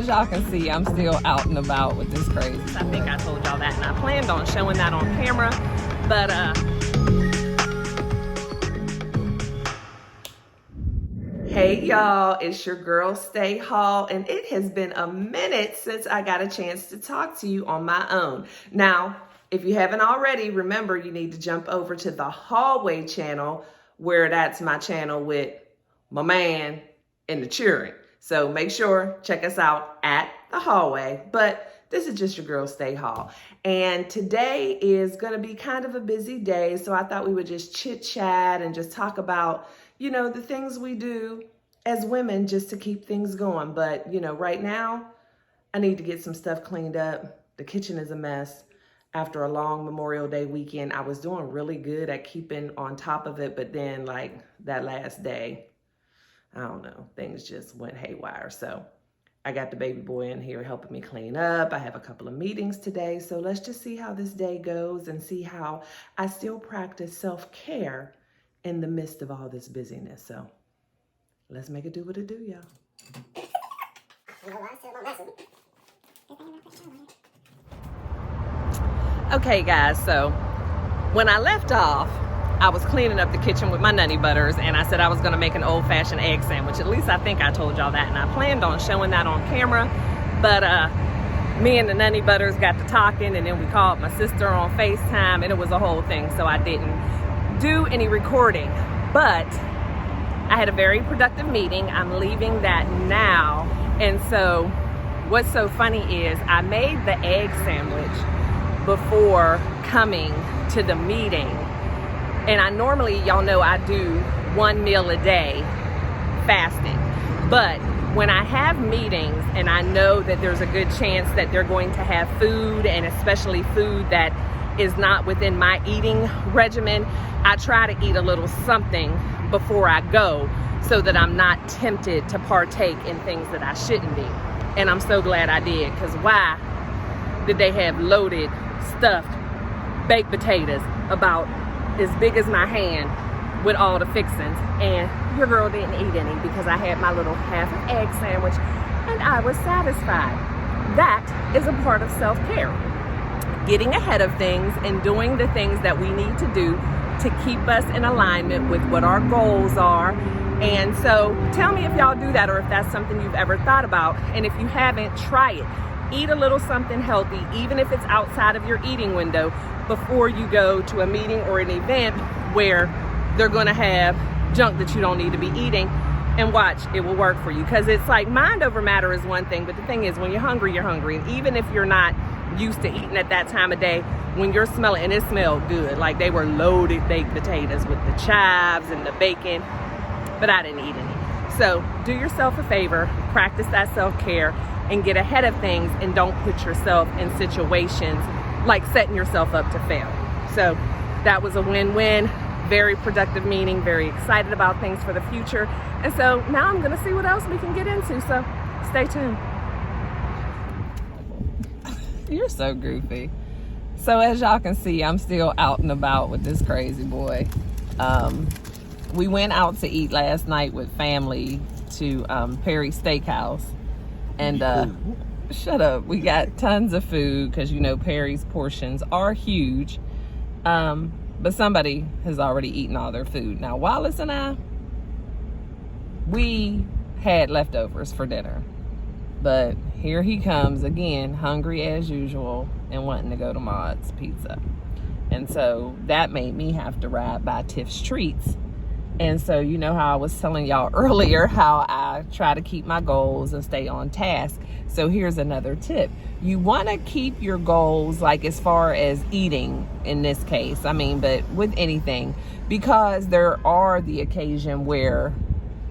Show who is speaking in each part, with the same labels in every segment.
Speaker 1: as y'all can see, I'm still out and about with this crazy. I think I told y'all that, and I planned on showing that on camera, but hey y'all, it's your girl Stae Hall, and it has been a minute since I got a chance to talk to you on my own. Now, if you haven't already, remember you need to jump over to the Hallway channel, where that's my channel with my man and the cheering. So make sure, check us out at the Hallway. But this is just your girl Stae Hall. And today is gonna be kind of a busy day, so I thought we would just chit chat and just talk about, you know, the things we do as women just to keep things going. But, you know, right now, I need to get some stuff cleaned up. The kitchen is a mess. After a long Memorial Day weekend, I was doing really good at keeping on top of it, but then like that last day, I don't know, things just went haywire. So I got the baby boy in here helping me clean up. I have a couple of meetings today, so let's just see how this day goes and see how I still practice self-care in the midst of all this busyness. So let's make it do what it do, y'all. Okay guys, so when I left off, I was cleaning up the kitchen with my Nutty Butters, and I said I was gonna make an old-fashioned egg sandwich. At least I think I told y'all that, and I planned on showing that on camera, but me and the Nutty Butters got to talking, and then we called my sister on FaceTime, and it was a whole thing, so I didn't do any recording. But I had a very productive meeting. I'm leaving that now, and so what's so funny is I made the egg sandwich before coming to the meeting. And I normally, y'all know I do one meal a day fasting. But when I have meetings and I know that there's a good chance that they're going to have food, and especially food that is not within my eating regimen, I try to eat a little something before I go so that I'm not tempted to partake in things that I shouldn't be. And I'm so glad I did, because why did they have loaded, stuffed baked potatoes about as big as my hand with all the fixings, and your girl didn't eat any because I had my little half an egg sandwich and I was satisfied. That is a part of self-care. Getting ahead of things and doing the things that we need to do to keep us in alignment with what our goals are. And so tell me if y'all do that, or if that's something you've ever thought about. And if you haven't, try it. Eat a little something healthy, even if it's outside of your eating window, before you go to a meeting or an event where they're gonna have junk that you don't need to be eating, and watch, it will work for you. Because it's like mind over matter is one thing, but the thing is, when you're hungry, you're hungry. And even if you're not used to eating at that time of day, when you're smelling, and it smelled good, like they were loaded baked potatoes with the chives and the bacon, but I didn't eat any. So do yourself a favor, practice that self-care, and get ahead of things, and don't put yourself in situations like setting yourself up to fail. So that was a win-win, very productive meeting, very excited about things for the future. And so now I'm gonna see what else we can get into, so stay tuned. You're so goofy. So as y'all can see, I'm still out and about with this crazy boy. We went out to eat last night with family to Perry's Steakhouse. And shut up, we got tons of food, because you know Perry's portions are huge. But somebody has already eaten all their food. Now Wallace and I, we had leftovers for dinner. But here he comes again, hungry as usual, and wanting to go to Maud's Pizza. And so that made me have to ride by Tiff's Treats. And so you know how I was telling y'all earlier how I try to keep my goals and stay on task. So here's another tip. You want to keep your goals, like as far as eating in this case, I mean, but with anything, because there are the occasion where,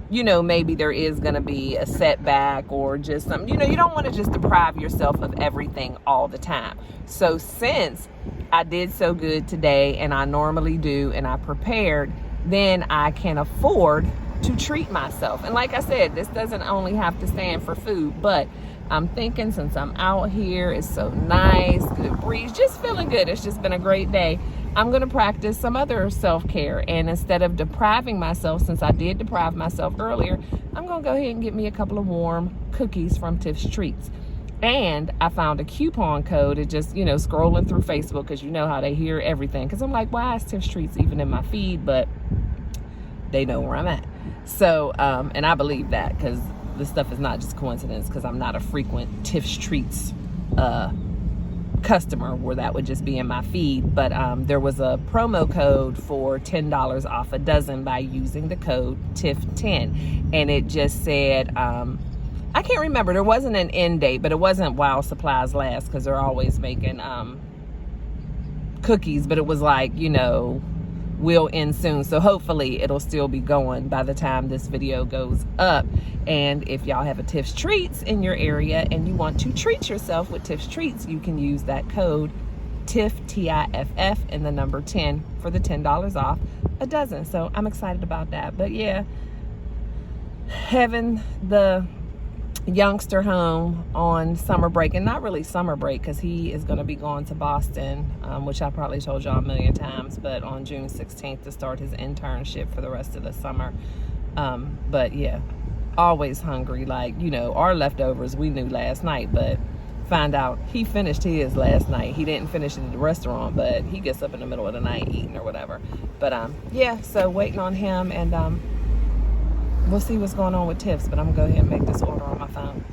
Speaker 1: you know, maybe there is going to be a setback or just something, you know, you don't want to just deprive yourself of everything all the time. So since I did so good today, and I normally do, and I prepared, then I can afford to treat myself. And like I said, this doesn't only have to stand for food, but I'm thinking since I'm out here, it's so nice, good breeze, just feeling good. It's just been a great day. I'm going to practice some other self-care. And instead of depriving myself, since I did deprive myself earlier, I'm going to go ahead and get me a couple of warm cookies from Tiff's Treats. And I found a coupon code. It just, you know, scrolling through Facebook, because you know how they hear everything. Because I'm like, why is Tiff's Treats even in my feed? But they know where I'm at. So, and I believe that, because this stuff is not just coincidence, because I'm not a frequent Tiff's Treats customer where that would just be in my feed. But there was a promo code for $10 off a dozen by using the code TIFF10. And it just said, I can't remember, there wasn't an end date, but it wasn't while supplies last, because they're always making cookies, but it was like, you know, will end soon. So hopefully it'll still be going by the time this video goes up. And if y'all have a Tiff's Treats in your area and you want to treat yourself with Tiff's Treats, you can use that code TIFF, T-I-F-F, and the number 10 for the $10 off a dozen. So I'm excited about that. But yeah, having the youngster home on summer break, and not really summer break, because he is going to be going to Boston, which I probably told y'all a million times, but on June 16th to start his internship for the rest of the summer. But yeah, always hungry. Like, you know, our leftovers we knew last night, but find out he finished his last night. He didn't finish it at the restaurant, but he gets up in the middle of the night eating or whatever. But yeah, so waiting on him, and we'll see what's going on with Tiff's, but I'm gonna go ahead and make this order on my phone.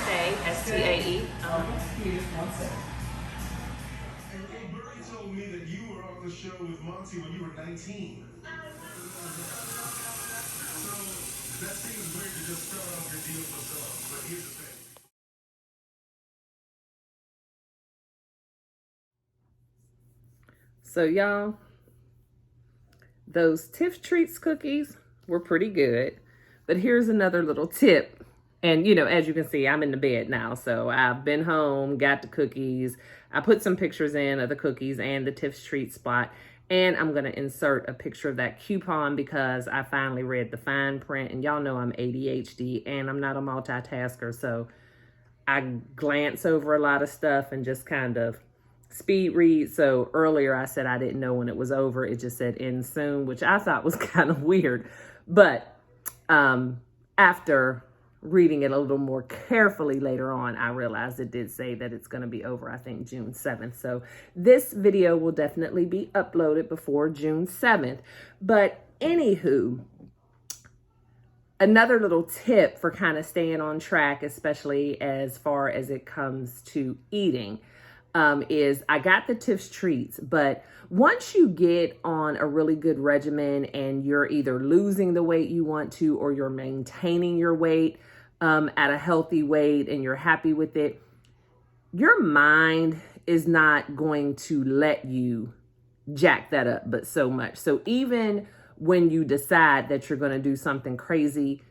Speaker 1: Stae, S-T-A-E.
Speaker 2: Bernie told me that you were on the show with Monty when you were 19. So that seems weird to just start off your deal with songs, but here's the thing.
Speaker 1: So y'all, those Tiff's Treats cookies were pretty good, but here's another little tip. And you know, as you can see, I'm in the bed now, so I've been home, got the cookies. I put some pictures in of the cookies and the Tiff's Treats spot, and I'm gonna insert a picture of that coupon because I finally read the fine print, and y'all know I'm ADHD and I'm not a multitasker, so I glance over a lot of stuff and just kind of speed read. So earlier I said I didn't know when it was over. It just said end soon, which I thought was kind of weird. But after reading it a little more carefully later on, I realized it did say that it's going to be over, I think, June 7th. So this video will definitely be uploaded before June 7th. But anywho, another little tip for kind of staying on track, especially as far as it comes to eating, is I got the Tiff's Treats, but once you get on a really good regimen and you're either losing the weight you want to, or you're maintaining your weight at a healthy weight and you're happy with it, your mind is not going to let you jack that up but so much. So even when you decide that you're going to do something crazy,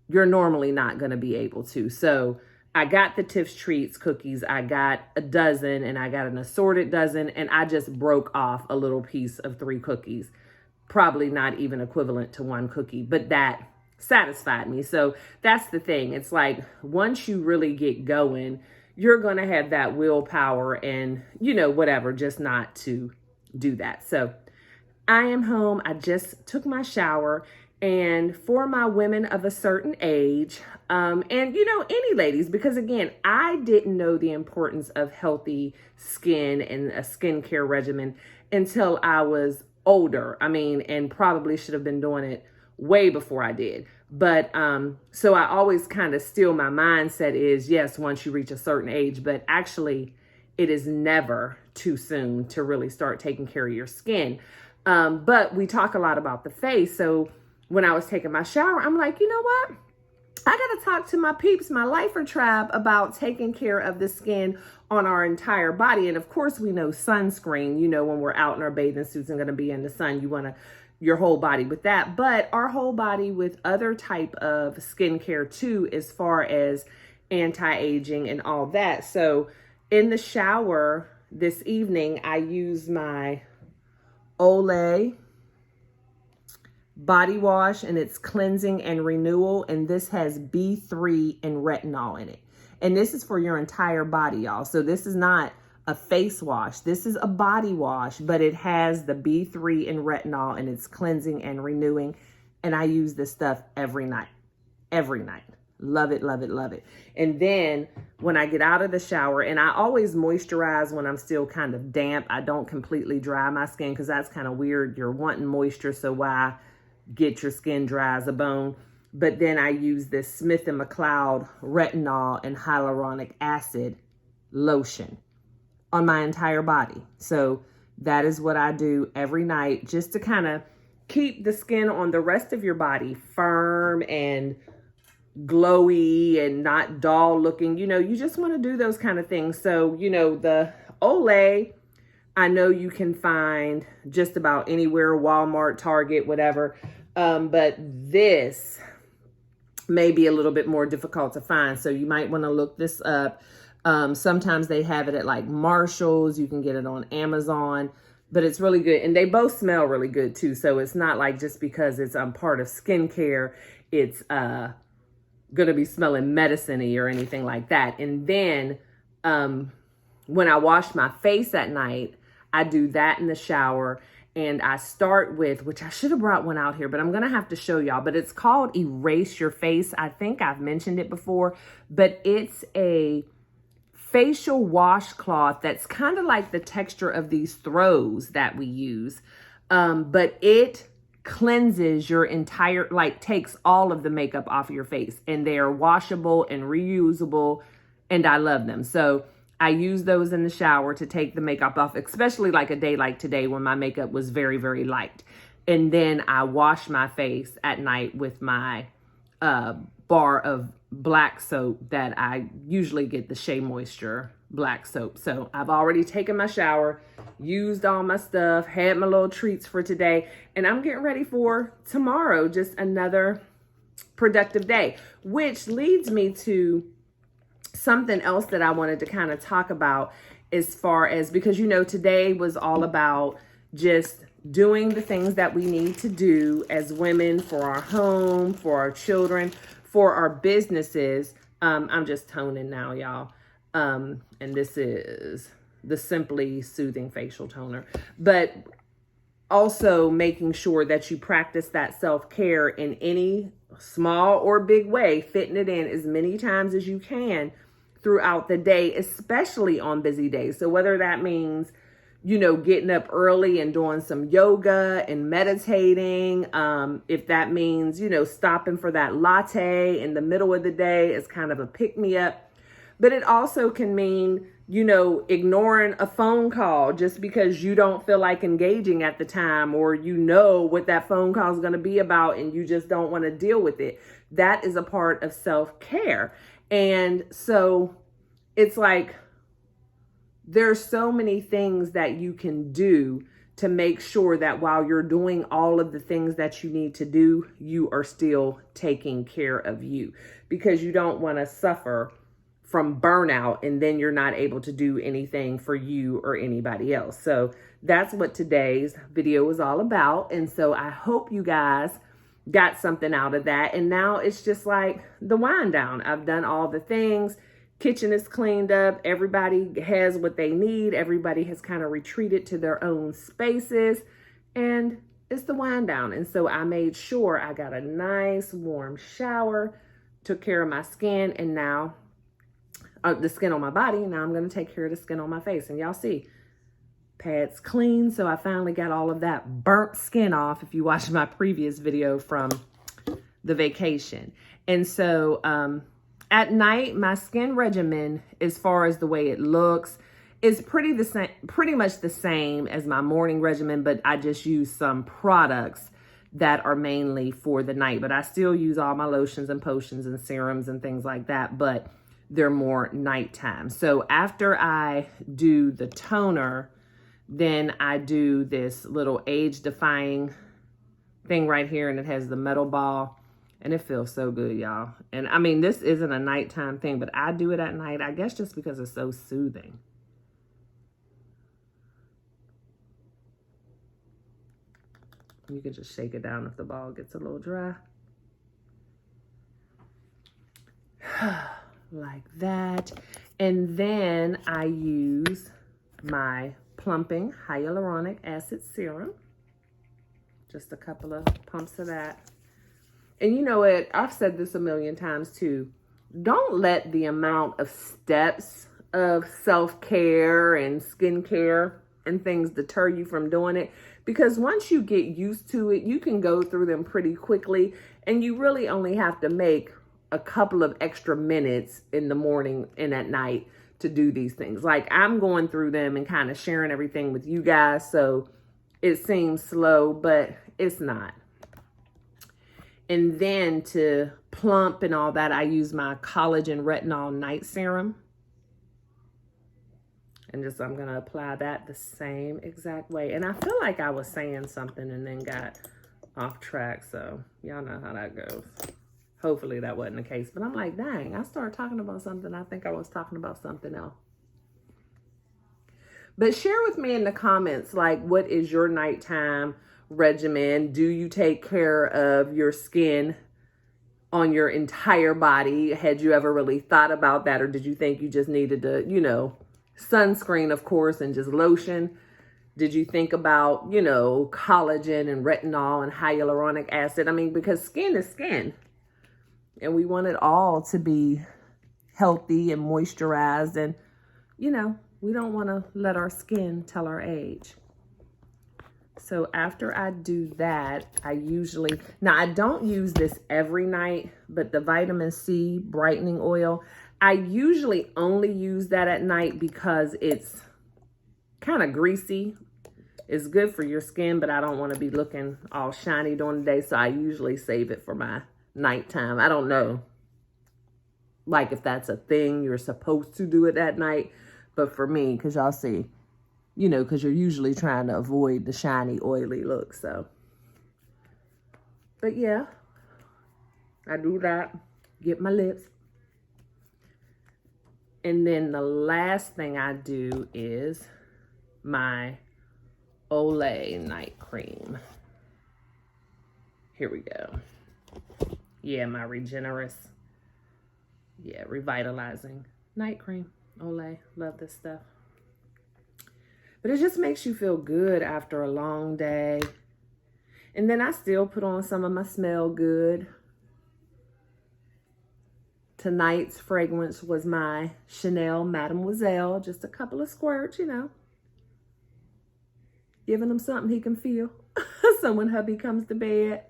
Speaker 1: you're normally not going to be able to. So I got the Tiff's Treats cookies. I got a dozen, and I got an assorted dozen, and I just broke off a little piece of 3 cookies. Probably not even equivalent to 1 cookie, but that satisfied me. So that's the thing. It's like once you really get going, you're going to have that willpower and, you know, whatever, just not to do that. So I am home. I just took my shower. And for my women of a certain age, and you know, any ladies, because again, I didn't know the importance of healthy skin and a skincare regimen until I was older. I mean, and probably should have been doing it way before I did. But so I always kind of still, my mindset is, yes, once you reach a certain age, but actually it is never too soon to really start taking care of your skin. But we talk a lot about the face. So when I was taking my shower, I'm like, you know what? I got to talk to my peeps, my lifer tribe, about taking care of the skin on our entire body. And of course, we know sunscreen, you know, when we're out in our bathing suits and going to be in the sun, you want to your whole body with that, but our whole body with other type of skincare too, as far as anti-aging and all that. So in the shower this evening, I used my Olay body wash, and it's cleansing and renewal. And this has B3 and retinol in it. And this is for your entire body, y'all. So this is not a face wash. This is a body wash, but it has the B3 and retinol, and it's cleansing and renewing. And I use this stuff every night. Every night. Love it, love it, love it. And then when I get out of the shower, and I always moisturize when I'm still kind of damp. I don't completely dry my skin because that's kind of weird. You're wanting moisture, so why get your skin dry as a bone? But then I use this Smith & McCloud retinol and hyaluronic acid lotion on my entire body. So that is what I do every night, just to kind of keep the skin on the rest of your body firm and glowy and not dull looking. You know, you just want to do those kind of things. So, you know, the Olay, I know you can find just about anywhere, Walmart, Target, whatever. But this may be a little bit more difficult to find. So you might want to look this up. Sometimes they have it at like Marshall's. You can get it on Amazon, but it's really good. And they both smell really good too. So it's not like just because it's part of skincare, it's going to be smelling medicine-y or anything like that. And then when I wash my face at night, I do that in the shower. And I start with, which I should have brought one out here, but I'm going to have to show y'all. But it's called Erase Your Face. I think I've mentioned it before, but it's a facial washcloth that's kind of like the texture of these throws that we use. But it cleanses your entire, like takes all of the makeup off of your face, and they are washable and reusable, and I love them. So I use those in the shower to take the makeup off, especially like a day like today when my makeup was very, very light. And then I wash my face at night with my bar of black soap that I usually get, the Shea Moisture black soap. So I've already taken my shower, used all my stuff, had my little treats for today, and I'm getting ready for tomorrow, just another productive day, which leads me to something else that I wanted to kind of talk about, as far as, because, you know, today was all about just doing the things that we need to do as women for our home, for our children, for our businesses. I'm just toning now, y'all. And this is the Simply Soothing Facial Toner. But also making sure that you practice that self-care in any small or big way, fitting it in as many times as you can throughout the day, especially on busy days. So whether that means, you know, getting up early and doing some yoga and meditating, if that means, you know, stopping for that latte in the middle of the day as kind of a pick-me-up. But it also can mean, you know, ignoring a phone call just because you don't feel like engaging at the time, or you know what that phone call is going to be about and you just don't want to deal with it. That is a part of self-care. And so it's like, there's so many things that you can do to make sure that while you're doing all of the things that you need to do, you are still taking care of you, because you don't want to suffer from burnout and then you're not able to do anything for you or anybody else. So that's what today's video is all about. And so I hope you guys got something out of that. And now it's just like the wind down. I've done all the things. Kitchen is cleaned up. Everybody has what they need. Everybody has kind of retreated to their own spaces, and it's the wind down. And so I made sure I got a nice warm shower, took care of my skin, and now the skin on my body. Now I'm going to take care of the skin on my face. And y'all see, pads clean. So I finally got all of that burnt skin off, if you watched my previous video from the vacation. And so at night, my skin regimen, as far as the way it looks, is pretty much the same as my morning regimen, but I just use some products that are mainly for the night. But I still use all my lotions and potions and serums and things like that, but they're more nighttime. So after I do the toner, then I do this little age-defying thing right here, and it has the metal ball, and it feels so good, y'all. And I mean, this isn't a nighttime thing, but I do it at night, I guess just because it's so soothing. You can just shake it down if the ball gets a little dry. Like that. And then I use my Plumping Hyaluronic Acid Serum. Just a couple of pumps of that. And you know what? I've said this a million times too. Don't let the amount of steps of self-care and skincare and things deter you from doing it. Because once you get used to it, you can go through them pretty quickly. And you really only have to make a couple of extra minutes in the morning and at night to do these things. Like, I'm going through them and kind of sharing everything with you guys. So it seems slow, but it's not. And then to plump and all that, I use my Collagen Retinol Night Serum. And just, I'm going to apply that the same exact way. And I feel like I was saying something and then got off track. So y'all know how that goes. Hopefully that wasn't the case. But I'm like, dang, I started talking about something. I think I was talking about something else. But share with me in the comments, like, what is your nighttime regimen? Do you take care of your skin on your entire body? Had you ever really thought about that? Or did you think you just needed to, you know, sunscreen, of course, and just lotion? Did you think about, you know, collagen and retinol and hyaluronic acid? I mean, because skin is skin. And we want it all to be healthy and moisturized. And, you know, we don't want to let our skin tell our age. So after I do that, I usually, now I don't use this every night, but the vitamin C brightening oil, I usually only use that at night because it's kind of greasy. It's good for your skin, but I don't want to be looking all shiny during the day. So I usually save it for my nighttime. I don't know, like, if that's a thing, you're supposed to do it at night. But for me, because y'all see, you know, because you're usually trying to avoid the shiny, oily look. So, but yeah, I do that, get my lips. And then the last thing I do is my Olay night cream. Here we go. Yeah, my Regenerous, yeah, revitalizing night cream. Olay, love this stuff. But it just makes you feel good after a long day. And then I still put on some of my Smell Good. Tonight's fragrance was my Chanel Mademoiselle. Just a couple of squirts, you know. Giving him something he can feel. So when hubby comes to bed,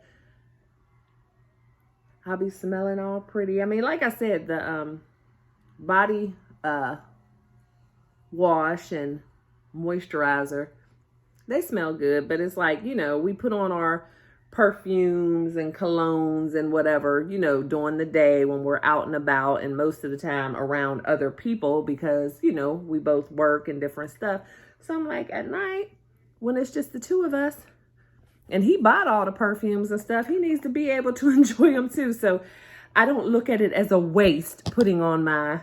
Speaker 1: I'll be smelling all pretty. I mean, like I said, the body wash and moisturizer, they smell good, but it's like, you know, we put on our perfumes and colognes and whatever, you know, during the day when we're out and about, and most of the time around other people because, you know, we both work and different stuff. So I'm like, at night, when it's just the two of us, and he bought all the perfumes and stuff, he needs to be able to enjoy them too. So I don't look at it as a waste putting on my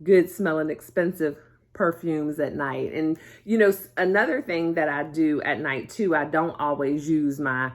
Speaker 1: good smelling expensive perfumes at night. And, you know, another thing that I do at night too, I don't always use my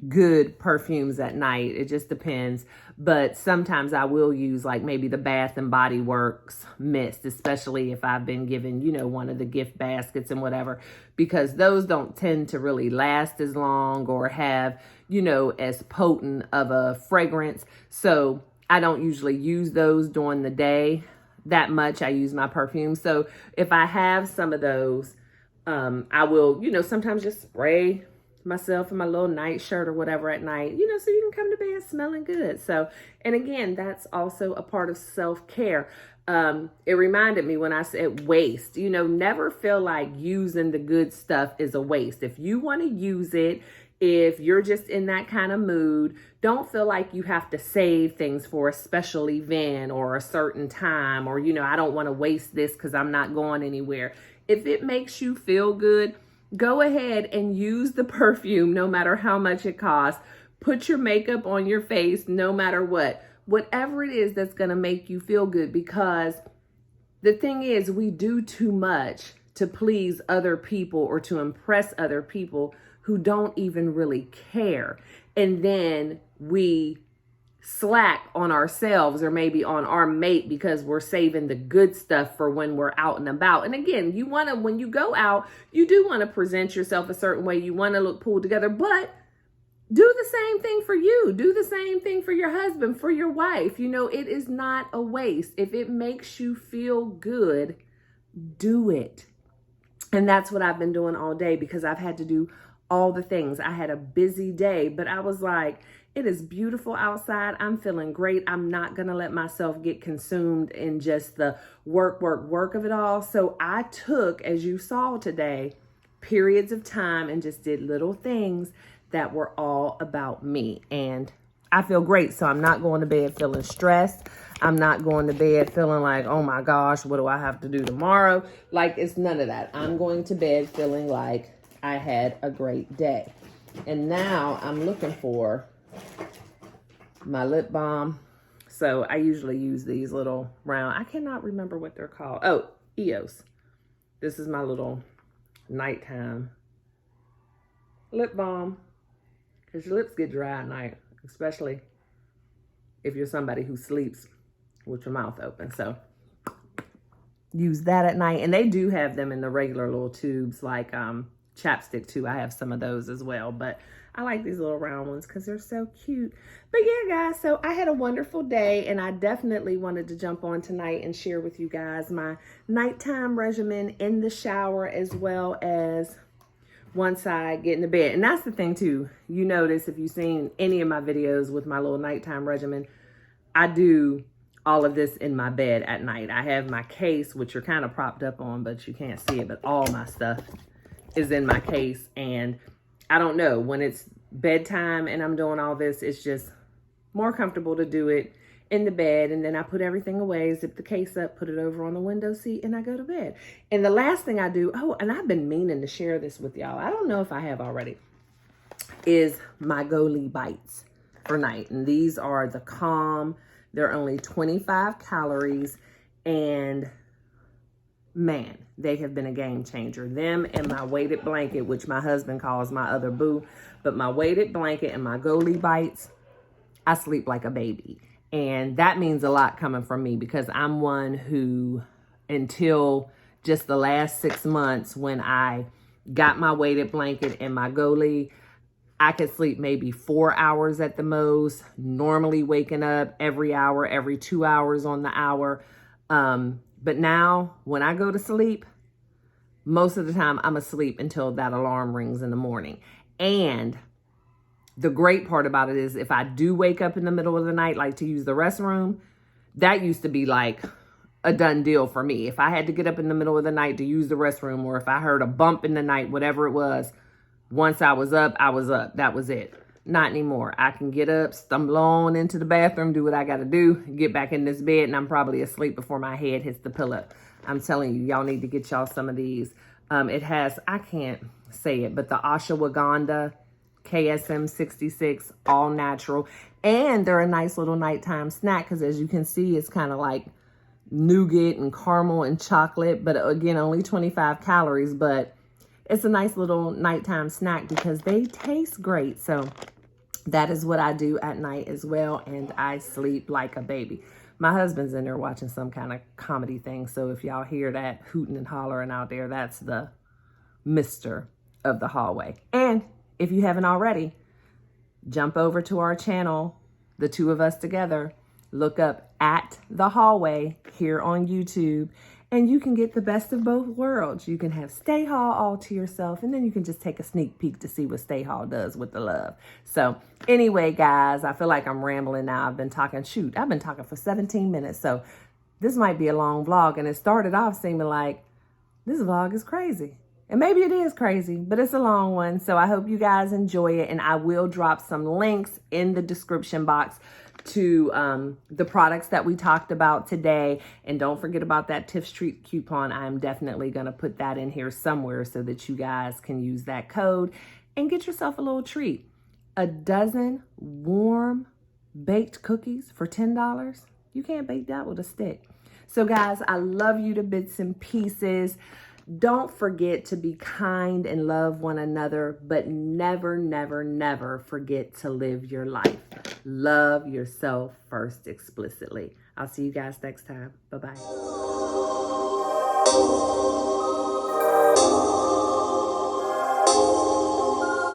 Speaker 1: good perfumes at night. It just depends. But sometimes I will use like maybe the Bath and Body Works mist, especially if I've been given, you know, one of the gift baskets and whatever, because those don't tend to really last as long or have, you know, as potent of a fragrance. So I don't usually use those during the day that much. I use my perfume. So if I have some of those, I will, you know, sometimes just spray myself in my little night shirt or whatever at night, you know, so you can come to bed smelling good. So, and again, that's also a part of self-care. It reminded me when I said waste, you know, never feel like using the good stuff is a waste. If you want to use it, if you're just in that kind of mood, don't feel like you have to save things for a special event or a certain time, or, you know, I don't want to waste this because I'm not going anywhere. If it makes you feel good, go ahead and use the perfume no matter how much it costs. Put your makeup on your face no matter what. Whatever it is that's going to make you feel good, because the thing is, we do too much to please other people or to impress other people who don't even really care. And then we slack on ourselves or maybe on our mate because we're saving the good stuff for when we're out and about. And again, you want to, when you go out, you do want to present yourself a certain way. You want to look pulled together, but do the same thing for you. Do the same thing for your husband, for your wife. You know, it is not a waste. If it makes you feel good, do it. And that's what I've been doing all day because I've had to do all the things. I had a busy day, but I was like, it is beautiful outside. I'm feeling great. I'm not going to let myself get consumed in just the work of it all. So I took, as you saw today, periods of time and just did little things that were all about me. And I feel great. So I'm not going to bed feeling stressed. I'm not going to bed feeling like, oh my gosh, what do I have to do tomorrow? Like, it's none of that. I'm going to bed feeling like I had a great day. And now I'm looking for my lip balm. So I usually use these little round, I cannot remember what they're called. Oh, EOS. This is my little nighttime lip balm. Because your lips get dry at night, especially if you're somebody who sleeps with your mouth open. So use that at night. And they do have them in the regular little tubes like chapstick too. I have some of those as well, but I like these little round ones because they're so cute. But yeah, guys, so I had a wonderful day and I definitely wanted to jump on tonight and share with you guys my nighttime regimen in the shower as well as once I get into bed. And that's the thing too. You notice if you've seen any of my videos with my little nighttime regimen, I do all of this in my bed at night. I have my case, which you're kind of propped up on, but you can't see it, but all my stuff is in my case. And I don't know, when it's bedtime and I'm doing all this, it's just more comfortable to do it in the bed. And then I put everything away, zip the case up, put it over on the window seat, and I go to bed. And the last thing I do, oh, and I've been meaning to share this with y'all, I don't know if I have already, is my Olay bites for night. And these are the Calm. They're only 25 calories. And man, they have been a game changer. Them and my weighted blanket, which my husband calls my other boo. But my weighted blanket and my Olay bites, I sleep like a baby. And that means a lot coming from me because I'm one who, until just the last 6 months when I got my weighted blanket and my Olay, I could sleep maybe 4 hours at the most, normally waking up every hour, every 2 hours on the hour. But now when I go to sleep, most of the time I'm asleep until that alarm rings in the morning. And the great part about it is if I do wake up in the middle of the night, like to use the restroom, that used to be like a done deal for me. If I had to get up in the middle of the night to use the restroom, or if I heard a bump in the night, whatever it was, once I was up, I was up. That was it. Not anymore. I can get up, stumble on into the bathroom, do what I got to do, get back in this bed, and I'm probably asleep before my head hits the pillow. I'm telling you, y'all need to get y'all some of these. It has, I can't say it, but the ashwagandha, KSM 66, all natural. And they're a nice little nighttime snack because as you can see, it's kind of like nougat and caramel and chocolate. But again, only 25 calories, but it's a nice little nighttime snack because they taste great. So that is what I do at night as well. And I sleep like a baby. My husband's in there watching some kind of comedy thing. So if y'all hear that hooting and hollering out there, that's the mister of the hallway. And if you haven't already, jump over to our channel, the two of us together, look up At the Hallway here on YouTube, and you can get the best of both worlds. You can have Stae Hall all to yourself, and then you can just take a sneak peek to see what Stae Hall does with the love. So anyway, guys, I feel like I'm rambling now. I've been talking for 17 minutes. So this might be a long vlog, and it started off seeming like this vlog is crazy. And maybe it is crazy, but it's a long one. So I hope you guys enjoy it. And I will drop some links in the description box to the products that we talked about today. And don't forget about that Tiff Street coupon. I'm definitely going to put that in here somewhere so that you guys can use that code and get yourself a little treat. A dozen warm baked cookies for $10. You can't bake that with a stick. So guys, I love you to bits and pieces. Don't forget to be kind and love one another, but never, never, never forget to live your life. Love yourself first explicitly. I'll see you guys next time. Bye-bye.